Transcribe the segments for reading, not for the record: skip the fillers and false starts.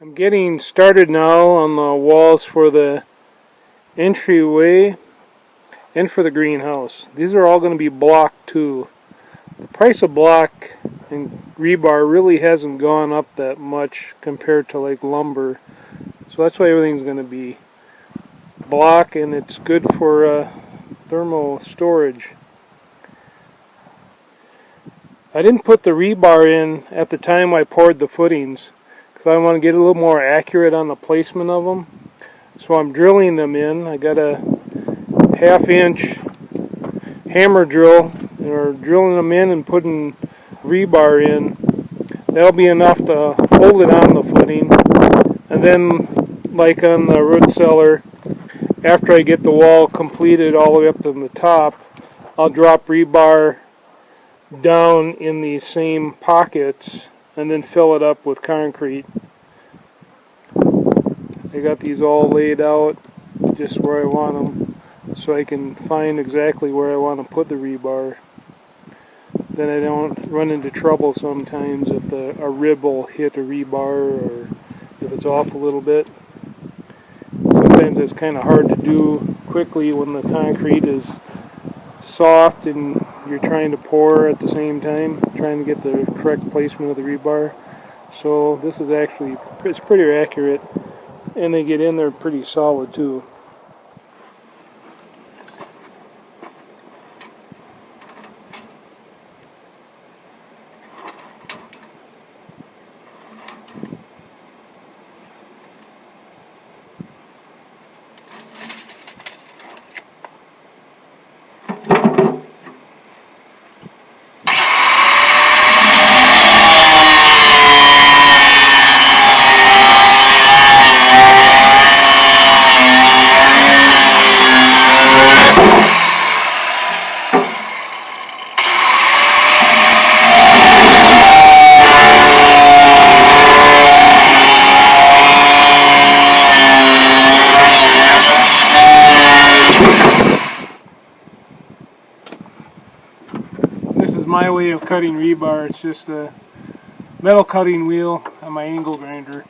I'm getting started now on the walls for the entryway and for the greenhouse. These are all going to be block too. The price of block and rebar really hasn't gone up that much compared to like lumber. So that's why everything's going to be block, and it's good for thermal storage. I didn't put the rebar in at the time I poured the footings because I want to get a little more accurate on the placement of them. So I'm drilling them in. I got a 1/2-inch hammer drill, and we're drilling them in and putting rebar in. That'll be enough to hold it on the footing. And then, like on the root cellar, after I get the wall completed all the way up to the top, I'll drop rebar down in these same pockets and then fill it up with concrete. I got these all laid out just where I want them, so I can find exactly where I want to put the rebar. Then I don't run into trouble sometimes if a rib will hit a rebar or if it's off a little bit. Sometimes it's kind of hard to do quickly when the concrete is soft and you're trying to pour at the same time, trying to get the correct placement of the rebar. So this is actually, it's pretty accurate, and they get in there pretty solid too. My way of cutting rebar, it's just a metal cutting wheel on my angle grinder.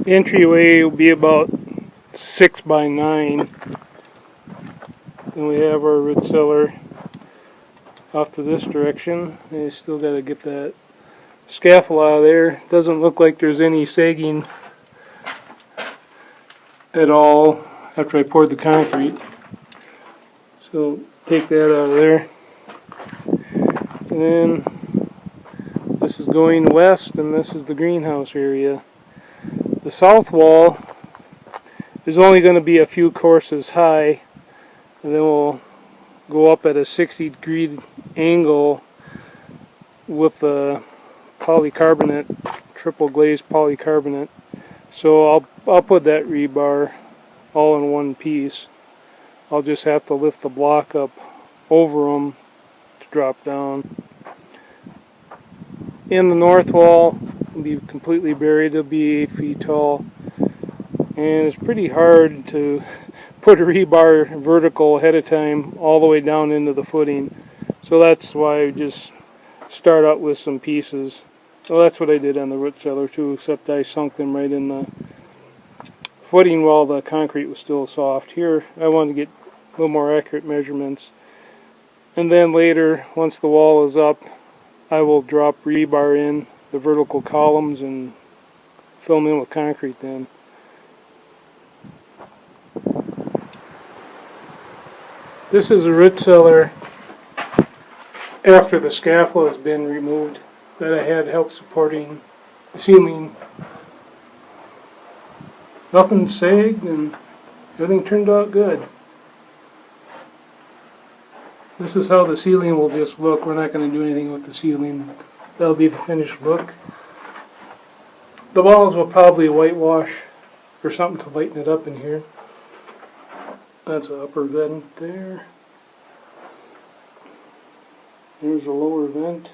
The entryway will be about 6 by 9. Then we have our root cellar off to this direction. I still got to get that scaffold out of there. Doesn't look like there's any sagging at all after I poured the concrete. So take that out of there. And then this is going west, and this is the greenhouse area. The south wall is only going to be a few courses high, and then we'll go up at a 60-degree angle with the polycarbonate, triple glazed polycarbonate. So I'll put that rebar all in one piece. I'll just have to lift the block up over them to drop down. In the north wall, it'll be completely buried. It'll be 8 feet tall, and it's pretty hard to put a rebar vertical ahead of time all the way down into the footing. So that's why I just start out with some pieces. Well, that's what I did on the root cellar too, except I sunk them right in the footing while the concrete was still soft. Here I wanted to get a little more accurate measurements. And then later, once the wall is up, I will drop rebar in the vertical columns and fill them in with concrete then. This is a root cellar after the scaffold has been removed that I had help supporting the ceiling. Nothing sagged and everything turned out good. This is how the ceiling will just look. We're not going to do anything with the ceiling. That'll be the finished look. The walls will probably whitewash or something to lighten it up in here. That's an upper vent there. There's a lower vent.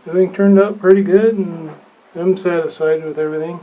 Everything turned out pretty good and I'm satisfied with everything.